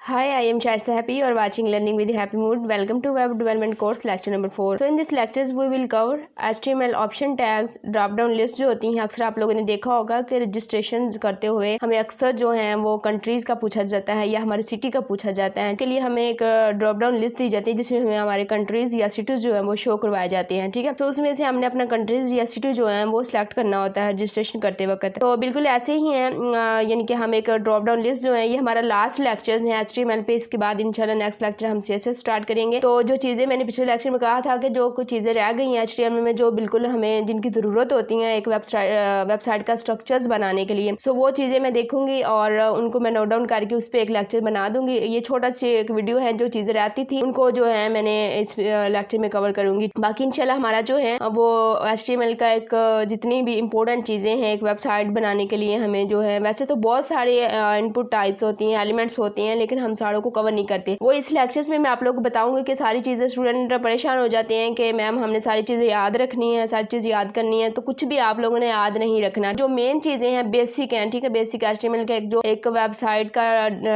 Hi, I am Shaista Happy. You are watching Learning with Happy Mood. Welcome to Web Development Course lecture number 4. So in this lectures we will cover HTML option tags, drop down list जो होती हैं। अक्सर आप लोगों ने देखा होगा कि रजिस्ट्रेशन करते हुए हमें अक्सर जो है वो कंट्रीज़ का पूछा जाता है या हमारी सिटी का पूछा जाता है। के लिए हमें एक ड्रॉप डाउन लिस्ट दी जाती है जिसमें हमें हमारे कंट्रीज़ या सिटीज़ जो है वो शो करवाए जाते हैं। ठीक है, तो उसमें से हमने अपना कंट्रीज़ या सिटी जो है वो सिलेक्ट करना होता है रजिस्ट्रेशन करते वक्त। तो बिल्कुल ऐसे ही है, यानी कि हम एक ड्रॉप डाउन लिस्ट जो है, ये हमारा लास्ट लेक्चर्स है HTML पे। इसके बाद इंशाल्लाह नेक्स्ट लेक्चर हम CSS स्टार्ट करेंगे। तो जो चीज़ें मैंने पिछले लेक्चर में कहा था कि जो कुछ चीज़ें रह गई हैं HTML में जो बिल्कुल हमें जिनकी ज़रूरत होती हैं एक वेबसाइट का स्ट्रक्चर्स बनाने के लिए, सो वो चीज़ें मैं देखूंगी और उनको मैं नोट डाउन करके उस पर एक लेक्चर बना दूंगी। ये छोटा सी एक वीडियो है, जो चीज़ें रहती थी उनको जो है मैंने इस लेक्चर में कवर करूंगी। बाकी इंशाल्लाह हमारा जो है वो HTML का एक जितनी भी इंपॉर्टेंट चीज़ें हैं एक वेबसाइट बनाने के लिए हमें जो है, वैसे तो बहुत सारे इनपुट टाइप्स होती हैं, एलिमेंट्स होती हैं, लेकिन हम सारों को कवर नहीं करते। वो इस लेक्चर्स में मैं आप लोगों को बताऊंगी कि सारी चीज़ें स्टूडेंट परेशान हो जाते हैं कि मैम हमने सारी चीज़ें याद रखनी है, सारी चीज़ याद करनी है, तो कुछ भी आप लोगों ने याद नहीं रखना। जो मेन चीज़ें हैं बेसिक हैं, ठीक है, बेसिक HTML का एक वेबसाइट का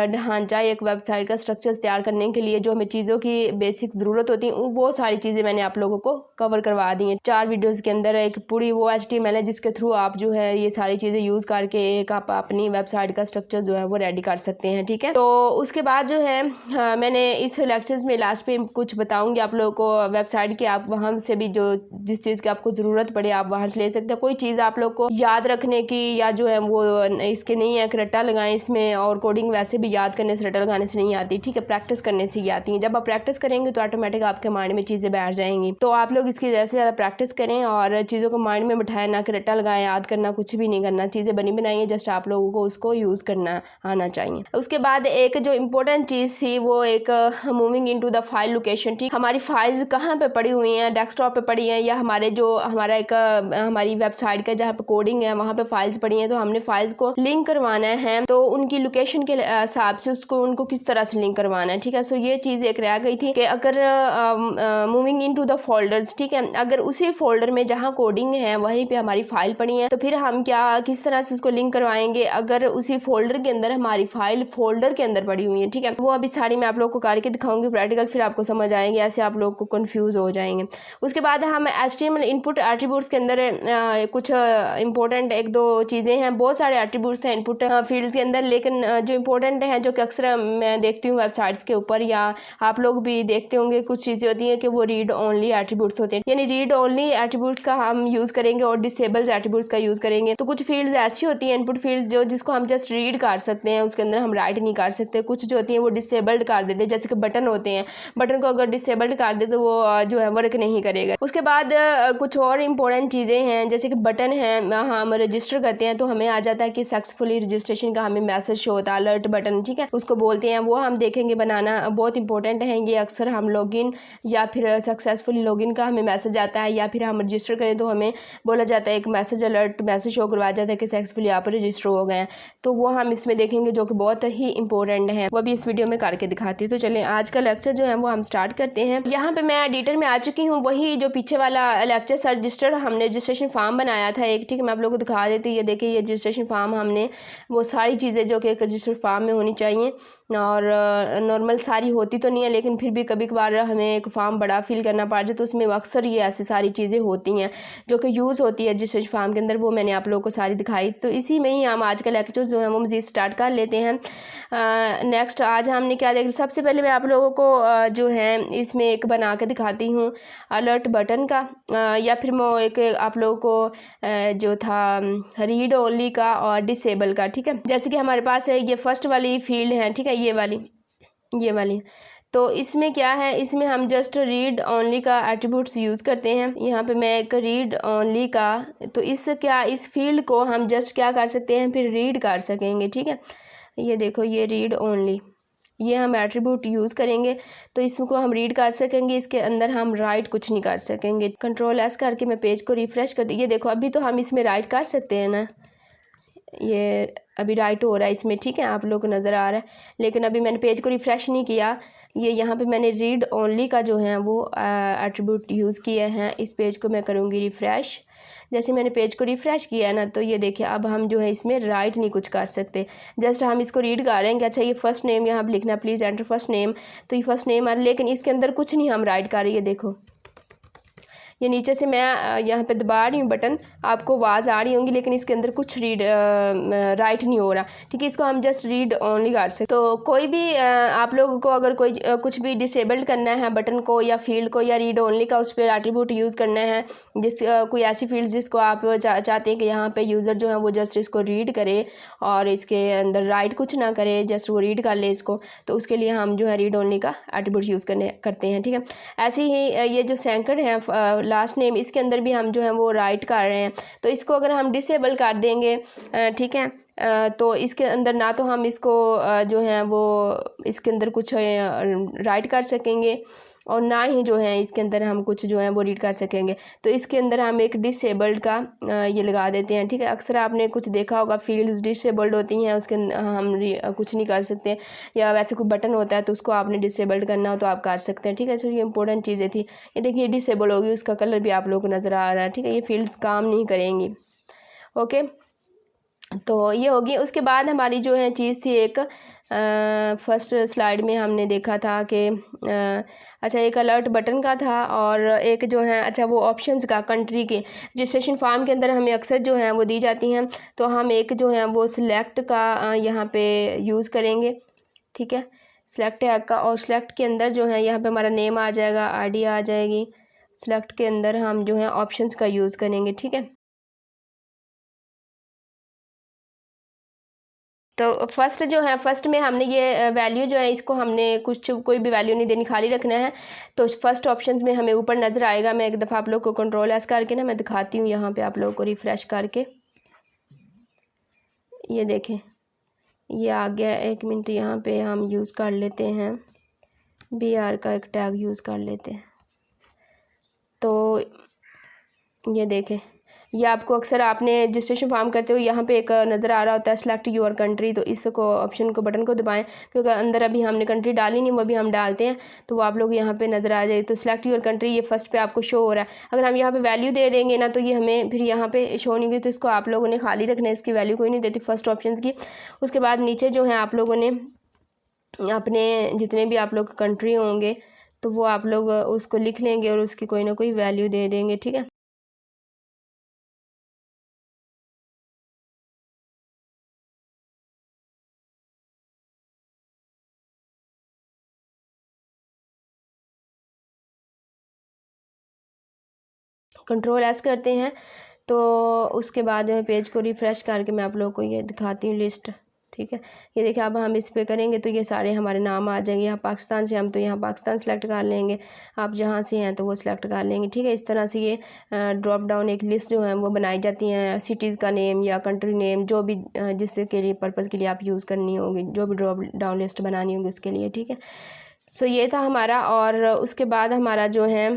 ढांचा, एक वेबसाइट का स्ट्रक्चर तैयार करने के लिए जो हमें चीज़ों की बेसिक ज़रूरत होती है वो सारी चीज़ें मैंने आप लोगों को कवर करवा दी हैं 4 वीडियोज़ के अंदर। एक पूरी वो HTML है जिसके थ्रू आप जो है ये सारी चीज़ें यूज़ करके एक आप अपनी वेबसाइट का स्ट्रक्चर जो है वो रेडी कर सकते हैं। ठीक है, तो उसके बाद जो है मैंने इस लेक्चर्स में लास्ट पे कुछ बताऊंगी आप लोगों को वेबसाइट की, आप वहाँ से भी जो जिस चीज़ की आपको ज़रूरत पड़े आप वहाँ से ले सकते हैं। कोई चीज़ आप लोग को याद रखने की या जो है वो इसके नहीं है कि रट्टा लगाएं इसमें, और कोडिंग वैसे भी याद करने से रट्टा लगाने से नहीं आती, ठीक है, प्रैक्टिस करने से ही आती है। जब आप प्रैक्टिस करेंगे तो ऑटोमेटिक आपके माइंड में चीज़ें बैठ जाएंगी। तो आप लोग इसकी ज़्यादा से ज़्यादा प्रैक्टिस करें और चीज़ों को माइंड में बिठाएं, ना कि रट्टा लगाएं, याद करना कुछ भी नहीं करना। चीज़ें बनी बनाई है, जस्ट आप लोगों को उसको यूज़ करना आना चाहिए। उसके बाद एक जो इम्पोर्टेंट चीज़ थी वो एक moving into the file location. ठीक, हमारी फाइल्स कहाँ पे पड़ी हुई हैं, डेस्कटॉप पे पड़ी हैं या हमारे जो हमारा एक हमारी वेबसाइट का जहाँ पे कोडिंग है वहाँ पे फाइल्स पड़ी हैं, तो हमने फाइल्स को लिंक करवाना है, तो उनकी लोकेशन के हिसाब से उनको किस तरह से लिंक करवाना है। ठीक है, सो ये चीज़ एक रह गई थी कि अगर मूविंग इनटू द फोल्डर्स, ठीक है, अगर उसी फोल्डर में जहाँ कोडिंग है वहीं पे हमारी फाइल पड़ी है तो फिर हम किस तरह से उसको लिंक करवाएंगे अगर उसी फोल्डर के अंदर हमारी फाइल फोल्डर के अंदर पड़ी हुई है। ठीक है, वो अभी सारी मैं आप लोग को करके दिखाऊंगी प्रैक्टिकल, फिर आपको समझ आएंगे, ऐसे आप लोग को कंफ्यूज हो जाएंगे। उसके बाद हम HTML इनपुट एट्रीब्यूट्स के अंदर कुछ इंपॉर्टेंट 1-2 चीज़ें हैं। बहुत सारे एट्रीब्यूट्स हैं इनपुट फील्ड के अंदर, लेकिन जो इंपॉर्टेंट है जो कि अक्सर मैं देखती हूँ वेबसाइट्स के ऊपर या आप लोग भी देखते होंगे, कुछ चीज़ें होती हैं कि वो रीड ओनली एट्रीब्यूट्स होते हैं, यानी रीड ओनली एट्रीब्यूट्स का हम यूज़ करेंगे और डिसेबल्स एट्रीब्यूट्स का यूज़ करेंगे। तो कुछ फील्ड्स ऐसी होती हैं इनपुट फील्ड्स जिसको हम जस्ट रीड कर सकते हैं, उसके अंदर हम राइट नहीं कर सकते। कुछ जो होती हैं वो डिसेबल्ड कर देते हैं, जैसे कि बटन होते हैं, बटन को अगर डिसेबल्ड कर दे तो वो जो है वर्क नहीं करेगा। उसके बाद कुछ और इंपॉर्टेंट चीज़ें हैं, जैसे कि बटन है, हम रजिस्टर करते हैं तो हमें आ जाता है कि सक्सेसफुली रजिस्ट्रेशन का हमें मैसेज शो होता है, अलर्ट बटन, ठीक है, उसको बोलते हैं, वो हम देखेंगे बनाना बहुत इंपॉर्टेंट है ये। अक्सर हम लॉगिन या फिर सक्सेसफुली लॉगिन का हमें मैसेज आता है या फिर हम रजिस्टर करें तो हमें बोला जाता है एक मैसेज अलर्ट मैसेज शो करवाया जाता है कि सक्सेसफुली आप रजिस्टर हो गए हैं, तो वो हम इसमें देखेंगे जो कि बहुत ही इंपॉर्टेंट है, वो भी इस वीडियो में करके दिखाती है। तो चलिए आज का लेक्चर जो है वो हम स्टार्ट करते हैं। यहाँ पे मैं एडिटर में आ चुकी हूँ, वही जो पीछे वाला लेक्चर सर रजिस्टर हमने रजिस्ट्रेशन फॉर्म बनाया था एक, ठीक है, मैं आप लोगों को दिखा देती हूँ। ये देखिए ये रजिस्ट्रेशन फॉर्म, हमने वो सारी चीज़ें जो कि एक रजिस्टर फॉर्म में होनी चाहिए और नॉर्मल सारी होती तो नहीं है, लेकिन फिर भी कभी कभार हमें एक फॉर्म बड़ा फिल करना पड़ जाए तो उसमें अक्सर ये ऐसी सारी चीज़ें होती हैं जो कि यूज़ होती है रजिस्ट्रेशन फॉर्म के अंदर, वो मैंने आप लोगों को सारी दिखाई। तो इसी में ही हम आज का लेक्चर जो है वो मज़ीद स्टार्ट कर लेते हैं। नेक्स्ट आज हमने क्या देखा, सबसे पहले मैं आप लोगों को जो है इसमें एक बना के दिखाती हूँ अलर्ट बटन का, या फिर मैं एक आप लोगों को जो था रीड ओनली का और डिसेबल का। ठीक है, जैसे कि हमारे पास है ये फर्स्ट वाली फील्ड है, ठीक है, ये वाली, तो इसमें क्या है, इसमें हम जस्ट रीड ओनली का एट्रीब्यूट्स यूज़ करते हैं। यहाँ पे मैं एक रीड ओनली का, तो इस फील्ड को हम जस्ट क्या कर सकते हैं, फिर रीड कर सकेंगे। ठीक है, ये देखो ये रीड ओनली, ये हम एट्रीब्यूट यूज़ करेंगे तो इसको हम रीड कर सकेंगे, इसके अंदर हम राइट कुछ नहीं कर सकेंगे। कंट्रोल S करके मैं पेज को रिफ्रेश कर दी, ये देखो अभी तो हम इसमें राइट कर सकते हैं ना, ये अभी राइट हो रहा है इसमें, ठीक है, आप लोग को नज़र आ रहा है। लेकिन अभी मैंने पेज को रिफ़्रेश नहीं किया, ये यहाँ पे मैंने रीड ओनली का जो है वो एट्रीब्यूट यूज़ किए हैं। इस पेज को मैं करूँगी रिफ़्रेश। जैसे मैंने पेज को रिफ़्रेश किया है ना, तो ये देखिए अब हम जो है इसमें राइट नहीं कुछ कर सकते, जस्ट हम इसको रीड कर रहे हैं कि अच्छा ये फ़र्स्ट नेम यहाँ पर लिखना, प्लीज़ एंटर फर्स्ट नेम, तो ये फर्स्ट नेम आ रहा है, लेकिन इसके अंदर कुछ नहीं हम राइट कर रही है। देखो ये नीचे से मैं यहाँ पे दबा रही हूँ बटन, आपको आवाज़ आ रही होंगी, लेकिन इसके अंदर कुछ राइट नहीं हो रहा, ठीक है। इसको हम जस्ट रीड ओनली कर सकते। तो कोई भी आप लोगों को अगर कोई कुछ भी डिसेबल्ड करना है बटन को या फील्ड को या रीड ओनली का उस पर एट्रीब्यूट यूज़ करना है, कोई ऐसी फील्ड जिसको आप चाहते हैं कि यहाँ पे यूज़र जो है वो जस्ट इसको रीड करे और इसके अंदर राइट कुछ ना करे, जस्ट वो रीड कर ले इसको, तो उसके लिए हम जो है रीड ओनली का एट्रीब्यूट यूज़ करते हैं, ठीक है। ऐसे ही ये जो सेकंड है लास्ट नेम, इसके अंदर भी हम जो है वो राइट कर रहे हैं, तो इसको अगर हम डिसेबल कर देंगे, ठीक है, तो इसके अंदर ना तो हम इसको जो है वो इसके अंदर कुछ राइट कर सकेंगे और ना ही जो है इसके अंदर हम कुछ जो है वो रीड कर सकेंगे। तो इसके अंदर हम एक डिसेबल्ड का ये लगा देते हैं, ठीक है। अक्सर आपने कुछ देखा होगा फील्ड्स डिसेबल्ड होती हैं, उसके हम कुछ नहीं कर सकते, या वैसे कोई बटन होता है तो उसको आपने डिसेबल्ड करना हो तो आप कर सकते हैं, ठीक है। तो ये इंपॉर्टेंट चीज़ें थी। ये देखिए डिसेबल होगी, उसका कलर भी आप लोगों को नज़र आ रहा है, ठीक है। ये फील्ड्स काम नहीं करेंगी, ओके। तो ये होगी। उसके बाद हमारी जो है चीज़ थी एक फर्स्ट स्लाइड में हमने देखा था कि अच्छा एक अलर्ट बटन का था और एक जो है अच्छा वो ऑप्शंस का कंट्री के रजिस्ट्रेशन फॉर्म के अंदर हमें अक्सर जो है वो दी जाती हैं, तो हम एक जो है वो सिलेक्ट का यहाँ पे यूज़ करेंगे, ठीक है, सिलेक्ट टैग का। और सिलेक्ट के अंदर जो है यहाँ पे हमारा नेम आ जाएगा, आईडी आ जाएगी। सिलेक्ट के अंदर हम जो है ऑप्शंस का यूज़ करेंगे, ठीक है। तो फर्स्ट जो है फर्स्ट में हमने ये वैल्यू जो है इसको हमने कुछ कोई भी वैल्यू नहीं देनी, खाली रखना है। तो फर्स्ट ऑप्शंस में हमें ऊपर नज़र आएगा। मैं एक दफ़ा आप लोग को कंट्रोल एस करके ना मैं दिखाती हूँ यहाँ पे आप लोगों को रिफ़्रेश करके। ये देखें ये आ गया। एक मिनट यहाँ पे हम यूज़ कर लेते हैं, BR का एक टैग यूज़ कर लेते हैं। तो ये देखें ये आपको अक्सर आपने रजिस्ट्रेशन फॉर्म करते हुए यहाँ पे एक नज़र आ रहा होता है सेलेक्ट योर कंट्री, तो इसको ऑप्शन को बटन को दबाएं, क्योंकि अंदर अभी हमने कंट्री डाली नहीं, वो अभी हम डालते हैं, तो वो आप लोग यहाँ पे नज़र आ जाए। तो सेलेक्ट योर कंट्री ये फर्स्ट पे आपको शो हो रहा है। अगर हम यहाँ पे वैल्यू दे देंगे ना तो ये हमें फिर यहाँ पे शो नहीं होगी, तो इसको आप लोगों ने खाली रखना है, इसकी वैल्यू कोई नहीं देती फर्स्ट ऑप्शन की। उसके बाद नीचे जो है आप लोगों ने अपने जितने भी आप लोग कंट्री होंगे तो वो आप लोग उसको लिख लेंगे और उसकी कोई ना कोई वैल्यू दे देंगे, ठीक है। कंट्रोल एस करते हैं तो उसके बाद जो है पेज को रिफ़्रेश करके मैं आप लोगों को ये दिखाती हूँ लिस्ट, ठीक है। ये देखिए अब हम इस पे करेंगे तो ये सारे हमारे नाम आ जाएंगे। यहाँ पाकिस्तान से हम तो यहाँ पाकिस्तान सेलेक्ट कर लेंगे, आप जहाँ से हैं तो वो सिलेक्ट कर लेंगे, ठीक है। इस तरह से ये ड्रॉप डाउन एक लिस्ट जो है वो बनाई जाती हैं, सिटीज़ का नेम या कंट्री नेम जो भी जिसके के लिए पर्पज़ के लिए आप यूज़ करनी होगी, जो भी ड्रॉप डाउन लिस्ट बनानी होगी उसके लिए, ठीक है। सो ये था हमारा। और उसके बाद हमारा जो है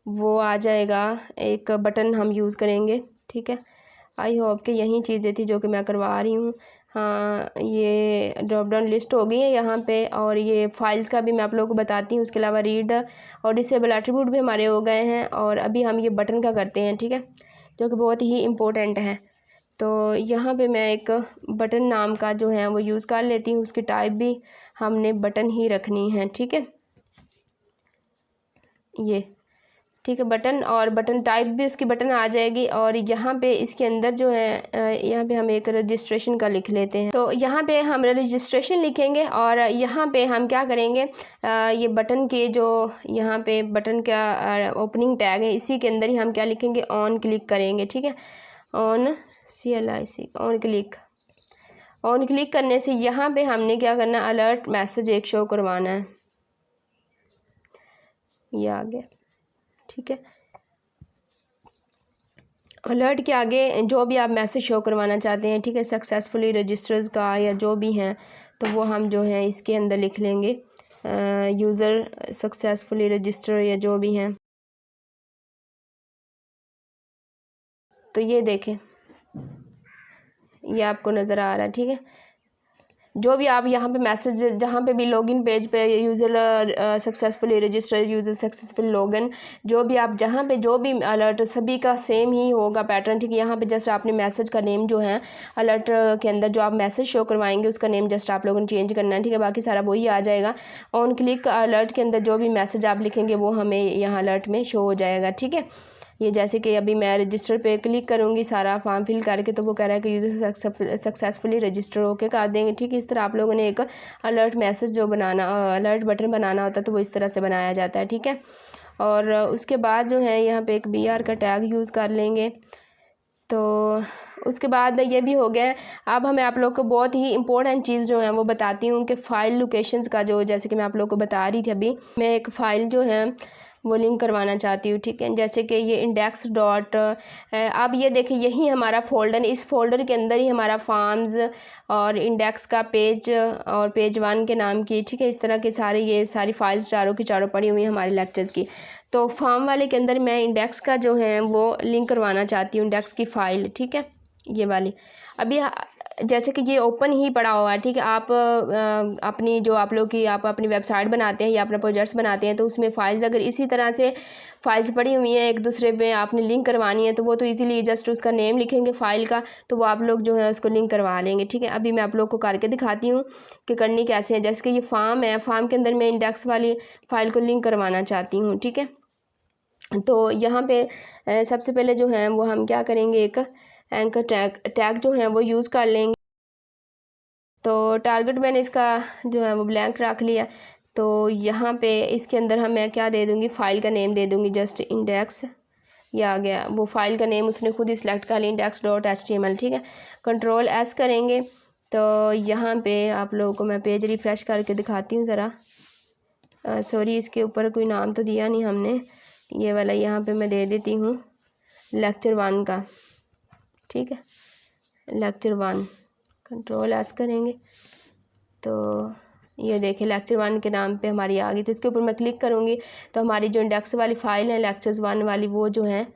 वो आ जाएगा एक बटन हम यूज़ करेंगे, ठीक है। आई होप कि यही चीज़ें थी जो कि मैं करवा रही हूँ। हाँ ये ड्रॉप डाउन लिस्ट हो गई है यहाँ पे, और ये फाइल्स का भी मैं आप लोगों को बताती हूँ। उसके अलावा रीड और डिसेबल एट्रीब्यूट भी हमारे हो गए हैं, और अभी हम ये बटन का करते हैं, ठीक है, जो कि बहुत ही इम्पोर्टेंट है। तो यहाँ पे मैं एक बटन नाम का जो है वो यूज़ कर लेती हूँ, उसकी टाइप भी हमने बटन ही रखनी है, ठीक है। ये ठीक है बटन, और बटन टाइप भी उसकी बटन आ जाएगी। और यहाँ पे इसके अंदर जो है यहाँ पे हम एक रजिस्ट्रेशन का लिख लेते हैं। तो यहाँ पे हम रजिस्ट्रेशन लिखेंगे, और यहाँ पे हम क्या करेंगे ये बटन के जो यहाँ पे बटन का ओपनिंग टैग है इसी के अंदर ही हम क्या लिखेंगे, ऑन क्लिक करेंगे, ठीक है। On CLIC on click. On click करने से यहाँ पे हमने क्या करना, अलर्ट मैसेज एक शो करवाना है। ये आ गया, ठीक है। अलर्ट के आगे जो भी आप मैसेज शो करवाना चाहते हैं, ठीक है, सक्सेसफुली रजिस्टर्स का या जो भी हैं, तो वो हम जो है इसके अंदर लिख लेंगे, यूज़र सक्सेसफुली रजिस्टर या जो भी हैं। तो ये देखें ये आपको नज़र आ रहा है, ठीक है। जो भी आप यहाँ पे मैसेज जहाँ पे भी लॉगिन पेज पे user successfully register, user successful login, जो भी आप जहाँ पे जो भी अलर्ट सभी का सेम ही होगा पैटर्न, ठीक है। यहाँ पे जस्ट आपने मैसेज का नेम जो है अलर्ट के अंदर जो आप मैसेज शो करवाएंगे उसका नेम जस्ट आप लोगों ने चेंज करना है, ठीक है। बाकी सारा वही आ जाएगा। ऑन क्लिक अलर्ट के अंदर जो भी मैसेज आप लिखेंगे वो हमें यहाँ अलर्ट में शो हो जाएगा, ठीक है। ये जैसे कि अभी मैं रजिस्टर पे क्लिक करूँगी सारा फॉर्म फिल करके, तो वो कह रहा है कि यूज़र सक्सेसफुली रजिस्टर होके कर देंगे, ठीक है। इस तरह आप लोगों ने एक अलर्ट मैसेज जो बनाना अलर्ट बटन बनाना होता है तो वो इस तरह से बनाया जाता है, ठीक है। और उसके बाद जो है यहाँ पे एक BR का टैग यूज़ कर लेंगे। तो उसके बाद ये भी हो गया है। अब हमें आप लोग को बहुत ही इंपॉर्टेंट चीज़ जो है वो बताती हूँ कि फ़ाइल लोकेशंस का जो, जैसे कि मैं आप लोग को बता रही थी अभी, मैं एक फ़ाइल जो है वो लिंक करवाना चाहती हूँ, ठीक है। जैसे कि ये इंडेक्स डॉट, अब ये देखिए यही हमारा फ़ोल्डर, इस फोल्डर के अंदर ही हमारा फॉर्म्स और इंडेक्स का पेज और पेज 1 के नाम की, ठीक है, इस तरह के सारे ये सारी फाइल्स चारों की चारों पड़ी हुई हैं हमारे लेक्चर्स की। तो फॉर्म वाले के अंदर मैं इंडेक्स का जो है वो लिंक करवाना चाहती हूँ, इंडेक्स की फ़ाइल, ठीक है, ये वाली। अभी जैसे कि ये ओपन ही पड़ा हुआ है, ठीक है। आप अपनी जो आप लोग की आप अपनी वेबसाइट बनाते हैं या अपना प्रोजेक्ट्स बनाते हैं तो उसमें फ़ाइल्स अगर इसी तरह से फ़ाइल्स पड़ी हुई हैं एक दूसरे पे आपने लिंक करवानी है तो वो तो इजीली जस्ट उसका नेम लिखेंगे फ़ाइल का, तो वो आप लोग जो है उसको लिंक करवा लेंगे, ठीक है। अभी मैं आप लोग को करके दिखाती हूँ कि करनी कैसे है। जैसे कि ये फॉर्म है, फॉर्म के अंदर मैं इंडेक्स वाली फ़ाइल को लिंक करवाना चाहती हूँ, ठीक है। तो यहाँ पे सबसे पहले जो है वो हम क्या करेंगे, एक एंकर टैग जो है वो यूज़ कर लेंगे। तो टारगेट मैंने इसका जो है वो ब्लैंक रख लिया। तो यहाँ पे इसके अंदर मैं क्या दे दूँगी, फ़ाइल का नेम दे दूँगी जस्ट इंडेक्स। ये आ गया, वो फ़ाइल का नेम उसने खुद ही सिलेक्ट कर लिया, index.html, ठीक है। Ctrl+S करेंगे तो यहाँ पे आप लोगों को मैं पेज रिफ़्रेश करके दिखाती हूँ ज़रा। सॉरी, इसके ऊपर कोई नाम तो दिया नहीं हमने, ये वाला यहाँ पे मैं दे देती हूँ लेक्चर 1 का, ठीक है, लेक्चर 1। Ctrl+S करेंगे तो ये देखिए लेक्चर 1 के नाम पे हमारी आ गई। तो इसके ऊपर मैं क्लिक करूँगी तो हमारी जो इंडेक्स वाली फ़ाइल है लेक्चर्स 1 वाली वो जो है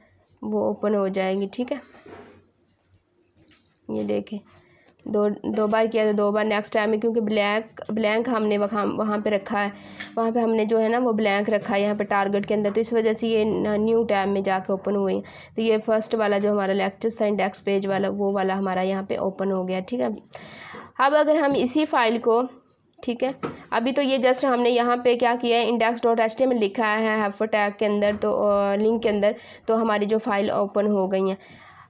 वो ओपन हो जाएगी, ठीक है। ये देखें दो बार किया तो 2 बार नेक्स्ट टाइम में, क्योंकि ब्लैंक हमने वहाँ पे रखा है, वहाँ पे हमने जो है ना वो ब्लैंक रखा है यहाँ पे टारगेट के अंदर, तो इस वजह से ये न्यू टैब में जाके ओपन हुए हैं। तो ये फर्स्ट वाला जो हमारा लेक्चर्स था इंडेक्स पेज वाला वो वाला हमारा यहाँ पे ओपन हो गया, ठीक है। अब अगर हम इसी फाइल को, ठीक है, अभी तो ये जस्ट हमने यहाँ पे क्या किया है index.html लिखा है हेफर टैग के अंदर, तो लिंक के अंदर, तो हमारी जो फाइल ओपन हो गई हैं।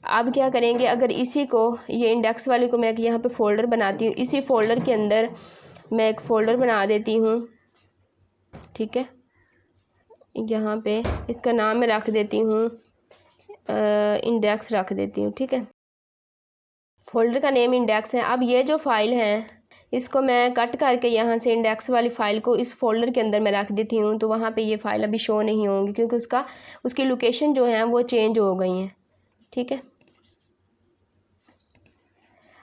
अब क्या करेंगे, अगर इसी को ये इंडेक्स वाले को मैं यहाँ पे फ़ोल्डर बनाती हूँ, इसी फ़ोल्डर के अंदर मैं एक फ़ोल्डर बना देती हूँ, ठीक है। यहाँ पे इसका नाम मैं रख देती हूँ इंडेक्स रख देती हूँ, ठीक है। फ़ोल्डर का नेम इंडेक्स है। अब ये जो फ़ाइल है इसको मैं कट करके यहाँ से इंडेक्स वाली फ़ाइल को इस फोल्डर के अंदर मैं रख देती हूँ, तो वहाँ पे ये फ़ाइल अभी शो नहीं होंगी क्योंकि उसकी लोकेशन जो है वो चेंज हो गई हैं, ठीक है।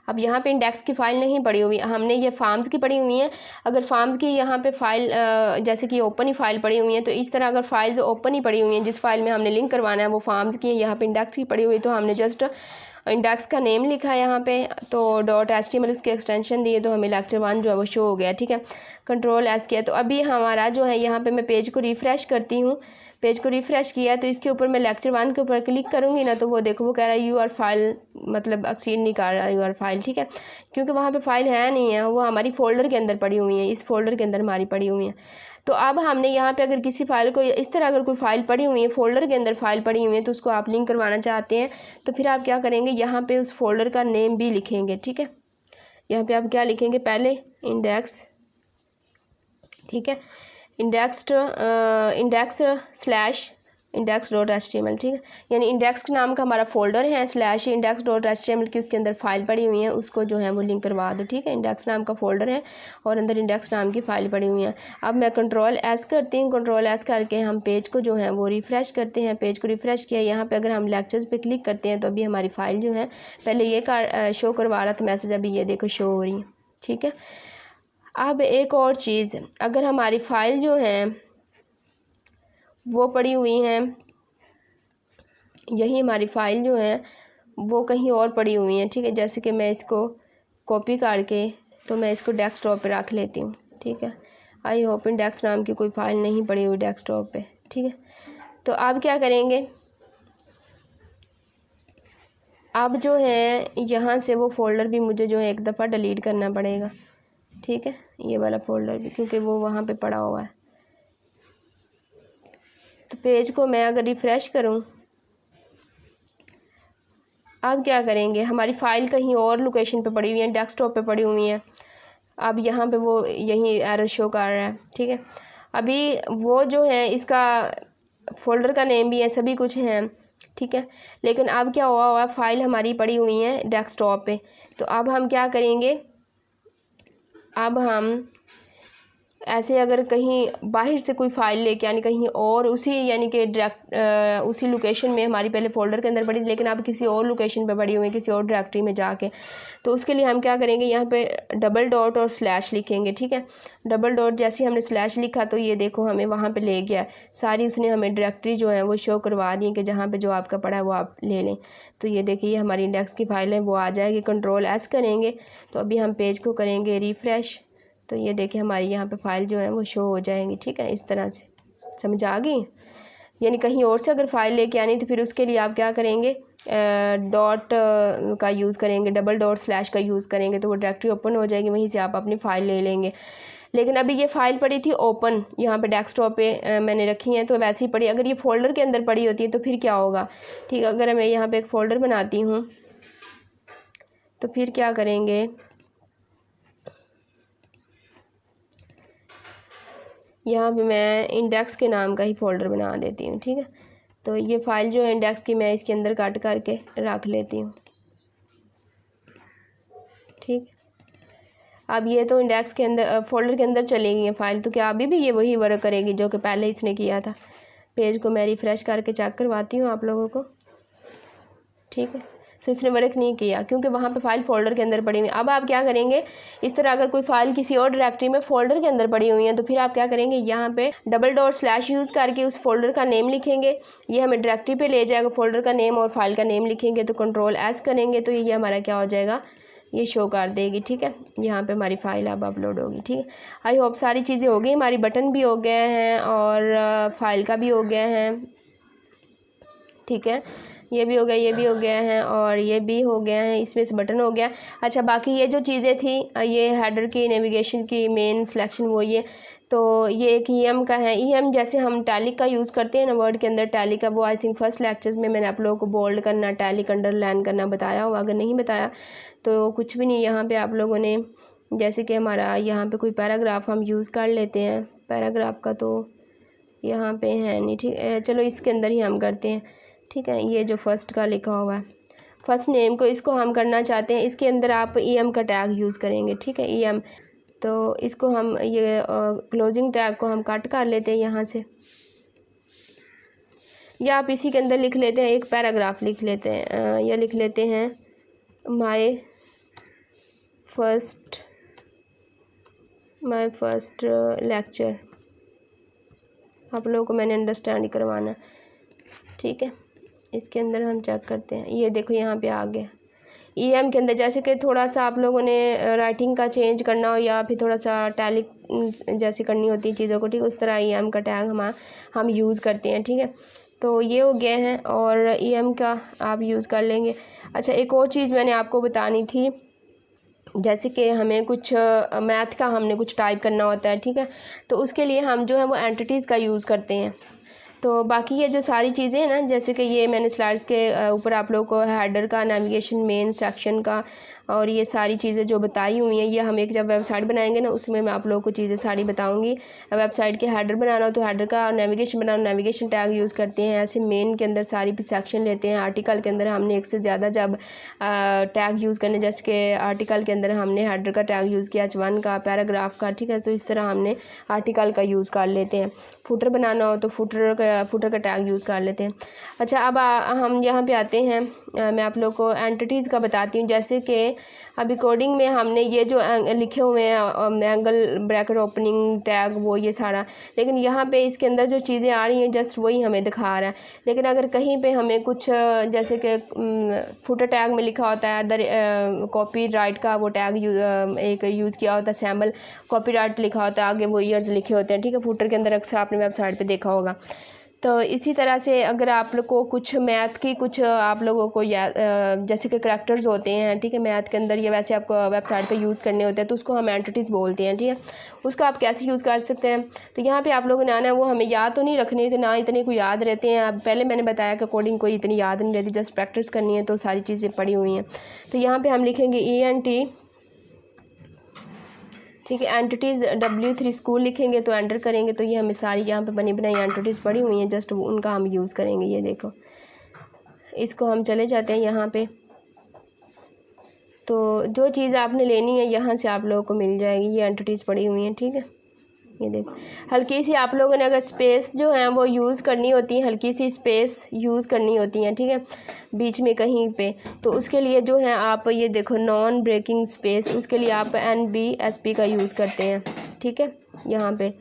अब यहाँ पे इंडेक्स की फ़ाइल नहीं पड़ी हुई, हमने ये फार्म्स की पड़ी हुई हैं। अगर फार्म्स की यहाँ पे फ़ाइल जैसे कि ओपन ही फ़ाइल पड़ी हुई हैं, तो इस तरह अगर फाइल्स ओपन ही पड़ी हुई हैं, जिस फाइल में हमने लिंक करवाना है वो फार्म्स की है, यहाँ पे इंडेक्स की पड़ी हुई, तो हमने जस्ट इंडेक्स का नेम लिखा है यहाँ पे, तो .html उसकी एक्सटेंशन दिए तो हमें लेक्चर 1 जो है वो शो हो गया, ठीक है। Ctrl+S किया तो अभी हमारा जो है यहाँ पे मैं पेज को रिफ़्रेश करती हूँ, पेज को रिफ़्रेश किया तो इसके ऊपर मैं लेक्चर 1 के ऊपर क्लिक करूँगी ना, तो वो देखो वो कह रहा है यूर फाइल, मतलब एक्सीड नहीं कर रहा यूर फाइल, ठीक है, क्योंकि वहाँ पे फाइल है नहीं है, वो हमारी फ़ोल्डर के अंदर पड़ी हुई है, इस फोल्डर के अंदर हमारी पड़ी हुई है। तो अब हमने यहाँ पे अगर किसी फाइल को इस तरह अगर कोई फ़ाइल पड़ी हुई है, फ़ोल्डर के अंदर फ़ाइल पड़ी हुई है, तो उसको आप लिंक करवाना चाहते हैं, तो फिर आप क्या करेंगे, यहाँ पे उस फोल्डर का नेम भी लिखेंगे, ठीक है। यहाँ पे आप क्या लिखेंगे, पहले इंडेक्स, ठीक है, index.html, ठीक है, यानी इंडेक्स के नाम का हमारा फोल्डर है /index.html की उसके अंदर फाइल पड़ी हुई है, उसको जो है वो लिंक करवा दो, ठीक है। इंडेक्स नाम का फोल्डर है और अंदर इंडेक्स नाम की फ़ाइल पड़ी हुई है। अब मैं Ctrl+S करती हूँ, Ctrl+S करके हम पेज को जो है वो रिफ़्रेश करते हैं। पेज को रिफ़्रेश किया, यहाँ पे अगर हम लेक्चर्स पे क्लिक करते हैं तो अभी हमारी फ़ाइल जो है, पहले ये शो करवा रहा था मैसेज, अभी ये देखो शो हो रही है, ठीक है। अब एक और चीज़, अगर हमारी फ़ाइल जो है वो पड़ी हुई हैं, यही हमारी फ़ाइल जो है वो कहीं और पड़ी हुई हैं, ठीक है। जैसे कि मैं इसको कॉपी करके तो मैं इसको डेस्कटॉप पे रख लेती हूँ, ठीक है। आई होप इंडेक्स नाम की कोई फ़ाइल नहीं पड़ी हुई डेस्कटॉप पे, ठीक है। तो अब क्या करेंगे, अब जो है यहाँ से वो फ़ोल्डर भी मुझे जो है एक दफ़ा डिलीट करना पड़ेगा, ठीक है। ये वाला फ़ोल्डर भी, क्योंकि वो वहाँ पे पड़ा हुआ है। तो पेज को मैं अगर रिफ़्रेश करूँ, अब क्या करेंगे, हमारी फ़ाइल कहीं और लोकेशन पे पड़ी हुई है, डेस्कटॉप पे पड़ी हुई है। अब यहाँ पे वो यही एरर शो कर रहा है, ठीक है। अभी वो जो है इसका फ़ोल्डर का नेम भी है, सभी कुछ है, ठीक है। लेकिन अब क्या हुआ फ़ाइल हमारी पड़ी हुई है डेस्कटॉप पे। तो अब हम क्या करेंगे, अब हम ऐसे अगर कहीं बाहर से कोई फ़ाइल लेके यानी कहीं और उसी यानी कि डायरेक्ट उसी लोकेशन में हमारी पहले फ़ोल्डर के अंदर पड़ी, लेकिन अब किसी और लोकेशन पे पड़ी हुई है, किसी और डायरेक्टरी में जाके, तो उसके लिए हम क्या करेंगे, यहाँ पे डबल डॉट और स्लैश लिखेंगे, ठीक है। डबल डॉट जैसे हमने स्लैश लिखा तो ये देखो हमें वहाँ पे ले गया, सारी उसने हमें डायरेक्टरी जो है वो शो करवा दी कि जहाँ पे जो आपका पड़ा है वो आप ले लें। तो ये देखिए ये हमारी इंडेक्स की फ़ाइल है, वो आ जाएगी। कंट्रोल एस करेंगे तो अभी हम पेज को करेंगे रिफ़्रेश, तो ये देखिए हमारी यहाँ पे फ़ाइल जो है वो शो हो जाएंगी, ठीक है। इस तरह से समझ आ गई। यानी कहीं और से अगर फ़ाइल लेके आनी तो फिर उसके लिए आप क्या करेंगे, डॉट का यूज़ करेंगे, डबल डॉट स्लैश का यूज़ करेंगे, तो वो डायरेक्टरी ओपन हो जाएगी, वहीं से आप अपनी फ़ाइल ले लेंगे। लेकिन अभी ये फ़ाइल पड़ी थी ओपन, यहाँ पे डेस्कटॉप पे मैंने रखी है तो वैसे ही पड़ी। अगर ये फ़ोल्डर के अंदर पड़ी होती है तो फिर क्या होगा, ठीक है। अगर मैं यहाँ पर एक फ़ोल्डर बनाती हूँ तो फिर क्या करेंगे, यहाँ पे मैं इंडेक्स के नाम का ही फ़ोल्डर बना देती हूँ, ठीक है। तो ये फ़ाइल जो है इंडेक्स की मैं इसके अंदर कट करके रख लेती हूँ, ठीक। अब ये तो इंडेक्स के अंदर फ़ोल्डर के अंदर चली गई है फ़ाइल, तो क्या अभी भी ये वही वर्क करेगी जो कि पहले इसने किया था। पेज को मैं रिफ़्रेश करके चेक करवाती हूँ आप लोगों को, ठीक है। सो इसने वर्क नहीं किया क्योंकि वहाँ पे फ़ाइल फ़ोल्डर के अंदर पड़ी हुई है। अब आप क्या करेंगे, इस तरह अगर कोई फ़ाइल किसी और डायरेक्टरी में फ़ोल्डर के अंदर पड़ी हुई है तो फिर आप क्या करेंगे, यहाँ पे डबल डॉट स्लैश यूज़ करके उस फ़ोल्डर का नेम लिखेंगे, ये हमें डायरेक्टरी पे ले जाएगा। फ़ोल्डर का नेम और फाइल का नेम लिखेंगे तो कंट्रोल एस करेंगे तो ये हमारा क्या हो जाएगा, ये शो कर देगी, ठीक है। यहाँ पे हमारी फ़ाइल अब अपलोड होगी, ठीक है। आई होप सारी चीज़ें हो गई, हमारी बटन भी हो गए हैं और फाइल का भी हो गया है, ठीक है। ये भी हो गया, ये भी हो गया है और ये भी हो गया है, इसमें से बटन हो गया। अच्छा बाकी ये जो चीज़ें थी, ये हेडर की, नेविगेशन की, मेन सिलेक्शन वो ये, तो ये एक ईएम का है। ईएम जैसे हम टैलिक का यूज़ करते हैं ना वर्ड के अंदर, टैलिक का, वो आई थिंक फर्स्ट लेक्चर्स में मैंने आप लोगों को बोल्ड करना, टैलिक अंडरलाइन करना बताया हुआ। अगर नहीं बताया तो कुछ भी नहीं, यहाँ पे आप लोगों ने जैसे कि हमारा यहाँ पे कोई पैराग्राफ हम यूज़ कर लेते हैं, पैराग्राफ का तो यहाँ पे है नहीं, ठीक है। चलो इसके अंदर ही हम करते हैं, ठीक है। ये जो फर्स्ट का लिखा हुआ है, फर्स्ट नेम को इसको हम करना चाहते हैं, इसके अंदर आप ईएम का टैग यूज़ करेंगे, ठीक है, ईएम। तो इसको हम ये क्लोजिंग टैग को हम कट कर लेते हैं यहाँ से, या आप इसी के अंदर लिख लेते हैं, एक पैराग्राफ लिख लेते हैं, या लिख लेते हैं माय फर्स्ट लेक्चर। आप लोगों को मैंने अंडरस्टैंड करवाना, ठीक है। इसके अंदर हम चेक करते हैं, ये देखो यहाँ पे आ गया ईएम के अंदर। जैसे कि थोड़ा सा आप लोगों ने राइटिंग का चेंज करना हो या फिर थोड़ा सा टैलिक जैसी करनी होती है चीज़ों को, ठीक है, उस तरह ईएम का टैग हम यूज़ करते हैं, ठीक है। तो ये हो गया है और ईएम का आप यूज़ कर लेंगे। अच्छा एक और चीज़ मैंने आपको बतानी थी, जैसे कि हमें कुछ मैथ का हमने कुछ टाइप करना होता है, ठीक है, तो उसके लिए हम जो है वो एंटिटीज़ का यूज़ करते हैं। तो बाकी ये जो सारी चीज़ें हैं ना, जैसे कि ये मैंने स्लाइड्स के ऊपर आप लोगों को हेडर का, नेविगेशन, मेन सेक्शन का और ये सारी चीज़ें जो बताई हुई हैं, ये हम एक जब वेबसाइट बनाएंगे ना उसमें मैं आप लोगों को चीज़ें सारी बताऊंगी। वेबसाइट के हेडर बनाना हो तो हेडर का, नेविगेशन बनाना, नेविगेशन टैग यूज़ करते हैं। ऐसे मेन के अंदर सारी सेक्शन लेते हैं। आर्टिकल के अंदर हमने एक से ज़्यादा जब टैग यूज़ करने, जैसे कि आर्टिकल के अंदर हमने हेडर का टैग यूज़ किया, H1 का, पैराग्राफ का, ठीक है, तो इस तरह हमने आर्टिकल का यूज़ कर लेते हैं। फुटर बनाना हो तो फुटर का टैग यूज़ कर लेते हैं। अच्छा अब हम यहाँ पे आते हैं, मैं आप लोग को एंटिटीज़ का बताती हूँ। जैसे कि अभी कोडिंग में हमने ये जो लिखे हुए हैं एंगल ब्रैकेट ओपनिंग टैग वो ये सारा, लेकिन यहाँ पे इसके अंदर जो चीज़ें आ रही हैं जस्ट वही हमें दिखा रहा है। लेकिन अगर कहीं पे हमें कुछ जैसे कि फुटर टैग में लिखा होता है कॉपीराइट का वो टैग एक यूज़ किया होता है, सैम्पल कॉपीराइट लिखा होता है, आगे वो ईयर्स लिखे होते हैं, ठीक है, फुटर के अंदर अक्सर आपने वेबसाइट पे देखा होगा। तो इसी तरह से अगर आप लोग को कुछ मैथ की कुछ आप लोगों को जैसे कि करैक्टर्स होते हैं, ठीक है, मैथ के अंदर ये वैसे आपको वेबसाइट पे यूज़ करने होते हैं, तो उसको हम एंटिटीज़ बोलते हैं, ठीक है। उसको आप कैसे यूज़ कर सकते हैं, तो यहाँ पे आप लोगों ने आना है, वो हमें याद तो नहीं रखने थे, ना इतने को याद रहते हैं। अब पहले मैंने बताया कि कोडिंग कोई इतनी याद नहीं रहती, जस्ट प्रैक्टिस करनी है, तो सारी चीज़ें पड़ी हुई हैं। तो यहाँ पर हम लिखेंगे ENT, ठीक है, एंटिटीज़ W3 स्कूल लिखेंगे तो एंटर करेंगे तो ये हमें सारी यहाँ पे बनी बनाई एंटिटीज़ पड़ी हुई हैं, जस्ट उनका हम यूज़ करेंगे। ये देखो, इसको हम चले जाते हैं यहाँ पे, तो जो चीज़ आपने लेनी है यहाँ से आप लोगों को मिल जाएगी, ये एंटिटीज़ पड़ी हुई हैं, ठीक है। ये देखो, हल्की सी आप लोगों ने अगर स्पेस जो है वो यूज़ करनी होती है, हल्की सी स्पेस यूज़ करनी होती है, ठीक है, बीच में कहीं पे, तो उसके लिए जो है आप ये देखो नॉन ब्रेकिंग स्पेस, उसके लिए आप NBSP का यूज़ करते हैं, ठीक है। यहाँ पे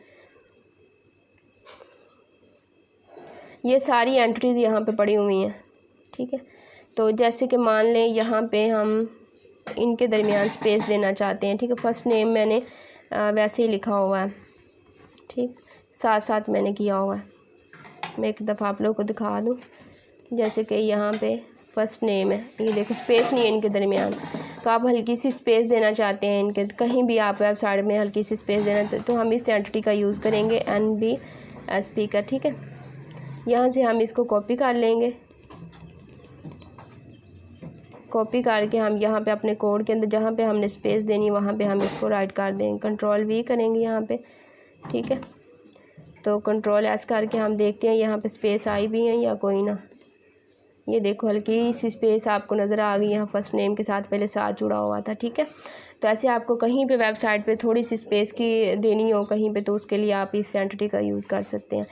ये सारी एंट्रीज़ यहाँ पे पड़ी हुई हैं, ठीक है। तो जैसे कि मान लें यहाँ पे हम इनके दरमियान स्पेस देना चाहते हैं, ठीक है। फर्स्ट नेम मैंने वैसे ही लिखा हुआ है, ठीक, साथ साथ मैंने किया हुआ है। मैं एक दफ़ा आप लोगों को दिखा दूँ, जैसे कि यहाँ पे फर्स्ट नेम है, ये देखो स्पेस नहीं है इनके दरमियान, तो आप हल्की सी स्पेस देना चाहते हैं इनके, कहीं भी आप वेबसाइट में हल्की सी स्पेस देना, तो हम इस एंटिटी का यूज़ करेंगे NBSP का, ठीक है। यहाँ से हम इसको कॉपी कर लेंगे, कॉपी करके हम यहाँ पे अपने कोड के अंदर जहाँ पे हमने स्पेस देनी है वहाँ पे हम इसको राइट कर देंगे, Ctrl+V करेंगे यहाँ पे, ठीक है। तो Ctrl+S करके हम देखते हैं यहाँ पे स्पेस आई भी है या कोई ना। ये देखो हल्की सी स्पेस आपको नज़र आ गई यहाँ फर्स्ट नेम के साथ, पहले साथ जुड़ा हुआ था, ठीक है। तो ऐसे आपको कहीं पे वेबसाइट पे थोड़ी सी स्पेस की देनी हो कहीं पे, तो उसके लिए आप इस एंटिटी का यूज़ कर सकते हैं।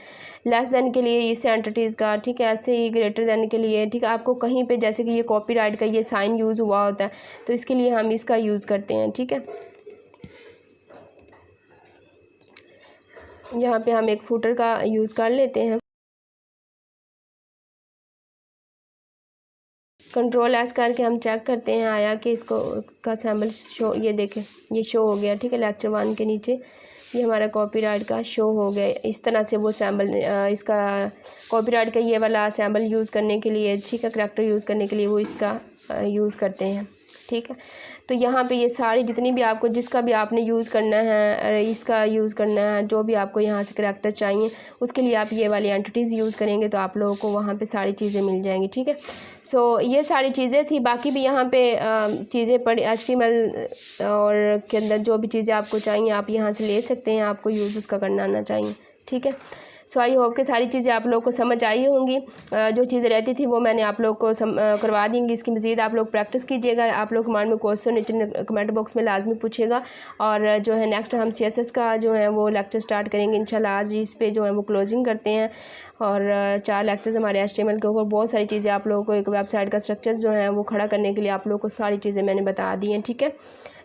लेस देन के लिए इस एंटिटीज़ का, ठीक है, ऐसे ही ग्रेटर देन के लिए, ठीक है, आपको कहीं पे जैसे कि ये कॉपीराइट का ये साइन यूज़ हुआ होता है, तो इसके लिए हम इसका यूज़ करते हैं, ठीक है। यहाँ पे हम एक फुटर का यूज़ कर लेते हैं, Ctrl+S करके हम चेक करते हैं आया कि इसको का सैम्पल शो, ये देखें ये शो हो गया, ठीक है। लेक्चर 1 के नीचे ये हमारा कॉपीराइट का शो हो गया। इस तरह से वो सैम्पल इसका कॉपीराइट का ये वाला सैम्पल यूज़ करने के लिए, ठीक है, करैक्टर यूज़ करने के लिए वो इसका यूज़ करते हैं, ठीक है। तो यहाँ पे ये सारी जितनी भी आपको जिसका भी आपने यूज़ करना है, इसका यूज़ करना है, जो भी आपको यहाँ से करैक्टर चाहिए उसके लिए आप ये वाली एंटिटीज़ यूज़ करेंगे तो आप लोगों को वहाँ पे सारी चीज़ें मिल जाएंगी, ठीक है। सो ये सारी चीज़ें थी, बाकी भी यहाँ पे चीज़ें पड़ी HTML और के अंदर जो भी चीज़ें आपको चाहिए आप यहाँ से ले सकते हैं, आपको यूज़ उसका करना आना चाहिए, ठीक है। सो आई होप कि सारी चीज़ें आप लोगों को समझ आई होंगी। जो चीज़ें रहती थी वो मैंने आप लोगों को करवा देंगी। इसकी मज़ीद आप लोग प्रैक्टिस कीजिएगा। आप लोग माइंड में क्वेश्चन नीचे कमेंट बॉक्स में लाजमी पूछेगा। और जो है नेक्स्ट हम CSS का जो है वो लेक्चर स्टार्ट करेंगे इंशाल्लाह। आज इस पे जो है वो क्लोजिंग करते हैं। और 4 लेक्चर्स हमारे HTML के ऊपर बहुत सारी चीज़ें आप लोगों को एक वेबसाइट का स्ट्रक्चर्स जो है वो खड़ा करने के लिए आप लोगों को सारी चीज़ें मैंने बता दी हैं, ठीक है।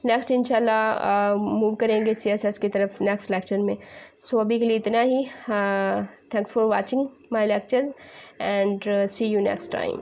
नेक्स्ट इंशाल्लाह मूव करेंगे CSS की तरफ नेक्स्ट लेक्चर में। सो अभी के लिए इतना ही। Thanks for watching my lectures and see you next time.